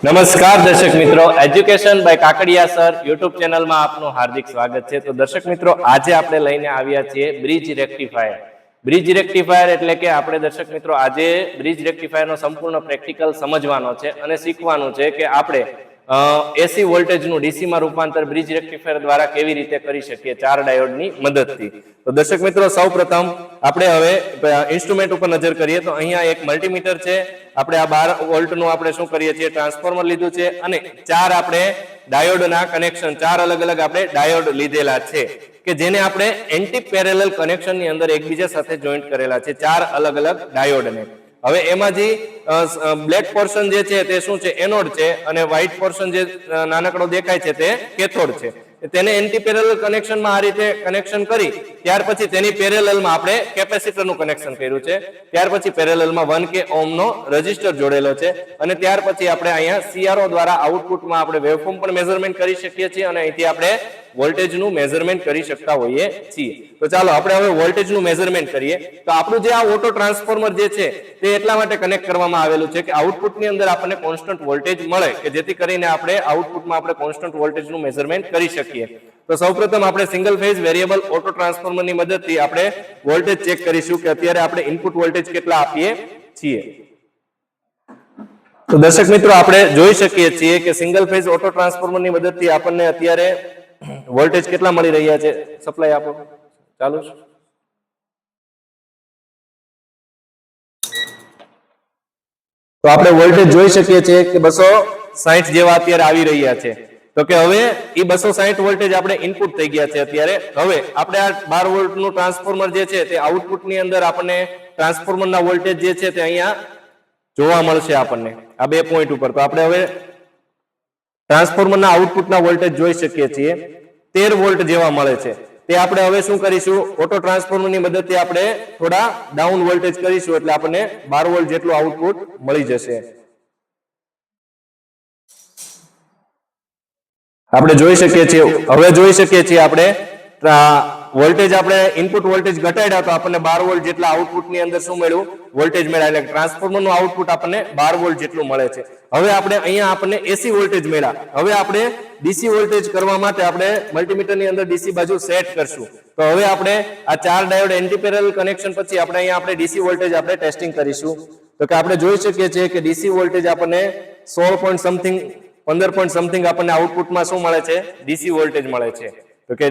નમસ્કાર દર્શક મિત્રો, education by Kakadiya sir YouTube ચેનલમાં આપનું હાર્દિક સ્વાગત છે। તો દર્શક મિત્રો, આજે આપણે લઈને આવ્યા છીએ બ્રિજ રેક્ટિફાયર। બ્રિજ રેક્ટિફાયર એટલે કે આપણે દર્શક મિત્રો આજે બ્રિજ રેક્ટિફાયરનો સંપૂર્ણ પ્રેક્ટિકલ સમજવાનો છે અને શીખવાનું છે કે આપણે એસી વોલ્ટેજનું ડીસીમાં રૂપાંતર બ્રિજ રેક્ટિફાયર દ્વારા કેવી રીતે કરી શકીએ ચાર ડાયોડની મદદથી। તો દર્શક મિત્રો, સૌપ્રથમ આપણે હવે ઇન્સ્ટ્રુમેન્ટ ઉપર નજર કરીએ તો અહીંયા એક મલ્ટીમીટર છે। આપણે આ 12 વોલ્ટનું આપણે શું કરીએ છીએ, ટ્રાન્સફોર્મર લીધું છે અને ચાર આપણે ડાયોડના કનેક્શન, ચાર અલગ અલગ આપણે ડાયોડ લીધેલા છે કે જેને આપણે એન્ટી પેરેલલ કનેક્શનની અંદર એકબીજા સાથે જોઈન્ટ કરેલા છે, ચાર અલગ અલગ ડાયોડને। હવે એમાં જે બ્લેક પોર્શન જે છે તે શું છે, એનોડ છે, અને વ્હાઇટ પોર્શન જે નાનકડો દેખાય છે તે કેથોડ છે। તેને એન્ટી પેરેલલ કનેક્શનમાં આ રીતે કનેક્શન કરી ત્યાર પછી તેની પેરેલલમાં આપણે કેપેસિટરનું કનેક્શન કર્યું છે। ત્યાર પછી પેરેલલમાં 1K ઓહ્મનો રેઝિસ્ટર જોડેલો છે અને ત્યાર પછી આપણે અહીંયા CRO દ્વારા આઉટપુટમાં આપણે વેવફોર્મ પણ મેઝરમેન્ટ કરી શકીએ છીએ અને અહીંથી આપણે વોલ્ટેજનું મેઝરમેન્ટ કરી શકતા હોઈએ છીએ। તો ચાલો આપણે હવે વોલ્ટેજનું મેઝરમેન્ટ કરીએ। તો આપણું જે આ ઓટો ટ્રાન્સફોર્મર જે છે તે એટલા માટે કનેક્ટ કરવામાં આવેલું છે કે આઉટપુટની અંદર આપણને કોન્સ્ટન્ટ વોલ્ટેજ મળે કે જેથી કરીને આપણે આઉટપુટમાં આપણે કોન્સ્ટન્ટ વોલ્ટેજનું મેઝરમેન્ટ કરી શકીએ। તો સૌપ્રથમ આપણે સિંગલ ફેઝ વેરિયેબલ ઓટો ટ્રાન્સફોર્મરની મદદથી આપણે વોલ્ટેજ ચેક કરીશું કે અત્યારે આપણે ઇનપુટ વોલ્ટેજ કેટલા આપીએ છીએ। તો દર્શક મિત્રો, આપણે જોઈ શકીએ છીએ કે સિંગલ ફેઝ ઓટો ટ્રાન્સફોર્મરની મદદથી આપણને અત્યારે વોલ્ટેજ કેટલા મળી રહ્યા છે। સપ્લાય આપો, ચાલુ છે। તો આપણે વોલ્ટેજ જોઈ શકીએ છીએ કે 260 જેવા અત્યારે આવી રહ્યા છે। તો કે હવે એ 260 વોલ્ટેજ આપણે ઇનપુટ થઈ ગયા છે અત્યારે। હવે આપણે આ 12 વોલ્ટનું ટ્રાન્સફોર્મર જે છે તે આઉટપુટની અંદર આપણને ટ્રાન્સફોર્મરના વોલ્ટેજ જે છે તે અહીંયા જોવા મળશે આપણને આ 2 પોઈન્ટ ઉપર। તો આપણે હવે ટ્રાન્સફોર્મરના આઉટપુટના વોલ્ટેજ જોઈ શકીએ છીએ 13 વોલ્ટ જેવા મળે છે। તે આપણે હવે શું કરીશું, ઓટો ટ્રાન્સફોર્મરની મદદથી આપણે થોડા ડાઉન વોલ્ટેજ કરીશું એટલે આપણને 12 વોલ્ટ જેટલું આઉટપુટ મળી જશે। આપણે જોઈ શકીએ છીએ, હવે જોઈ શકીએ છીએ આપણે વોલ્ટેજ આપણે ઇનપુટ વોલ્ટેજ ઘટાડ્યા તો આપણને 12 વોલ્ટ જેટલા આઉટપુટની અંદર શું મળ્યું, વોલ્ટેજ મળ્યા। એટલે ટ્રાન્સફોર્મરનું આઉટપુટ આપણને 12 વોલ્ટ જેટલું મળે છે। હવે આપણે અહીંયા આપણને એસી વોલ્ટેજ મળ્યા। હવે આપણે ડીસી વોલ્ટેજ કરવા માટે આપણે મલ્ટીમીટરની અંદર ડીસી બાજુ સેટ કરશું। તો હવે આપણે આ ચાર ડાયોડ એન્ટી પેરેલલ કનેક્શન પછી આપણે અહીંયા આપણે ડીસી વોલ્ટેજ આપણે ટેસ્ટિંગ કરીશું। તો કે આપણે જોઈ શકીએ છીએ કે ડીસી વોલ્ટેજ આપણને 16 પોઈન્ટ સમથિંગ 15 પોઈન્ટ સમથિંગ આપણને આઉટપુટમાં શું મળે છે, ડીસી વોલ્ટેજ મળે છે। તો કે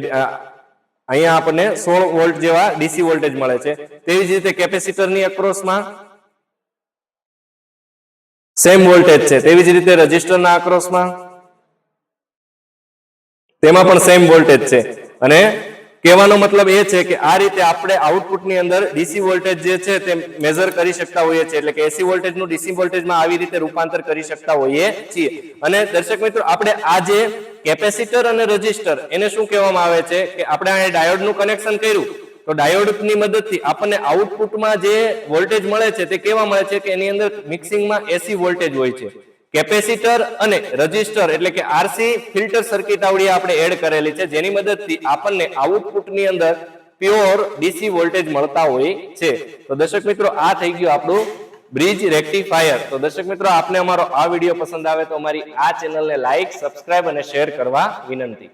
અહીંયા આપણને 16 વોલ્ટ જેવા ડીસી વોલ્ટેજ મળે છે। તેવી જ રીતે કેપેસિટરની અક્રોસમાં સેમ વોલ્ટેજ છે। તેવી જ રીતે રેઝિસ્ટરના અક્રોસમાં તેમાં પણ સેમ વોલ્ટેજ છે। અને કહેવાનો મતલબ એ છે કે આ રીતે આપણે આઉટપુટની અંદર ડીસી વોલ્ટેજ જે છે તે મેઝર કરી શકતા હોઈએ છીએ, એટલે કે એસી વોલ્ટેજનું ડીસી વોલ્ટેજમાં આવી રીતે રૂપાંતર કરી શકતા હોઈએ છીએ। અને દર્શક મિત્રો, આપણે આ જે કેપેસિટર અને રેઝિસ્ટર એને શું કહેવામાં આવે છે કે આપણે આ ડાયોડનું કનેક્શન કર્યું તો ડાયોડની મદદથી આપણને આઉટપુટમાં જે વોલ્ટેજ મળે છે તે કેવા મળે છે કે એની અંદર મિક્સિંગમાં એસી વોલ્ટેજ હોય છે। કેપેસિટર અને રેઝિસ્ટર એટલે કે આરસી ફિલ્ટર સર્કિટ આવડી આપણે એડ કરેલી છે જેની મદદથી આપણને આઉટપુટની અંદર પ્યોર ડીસી વોલ્ટેજ મળતા હોય છે। તો દર્શક મિત્રો, આ થઈ ગયું આપણું બ્રિજ રેક્ટિફાયર। તો દર્શક મિત્રો, આપને અમારો આ વિડીયો પસંદ આવે તો અમારી આ ચેનલને લાઈક, સબસ્ક્રાઇબ અને શેર કરવા વિનંતી।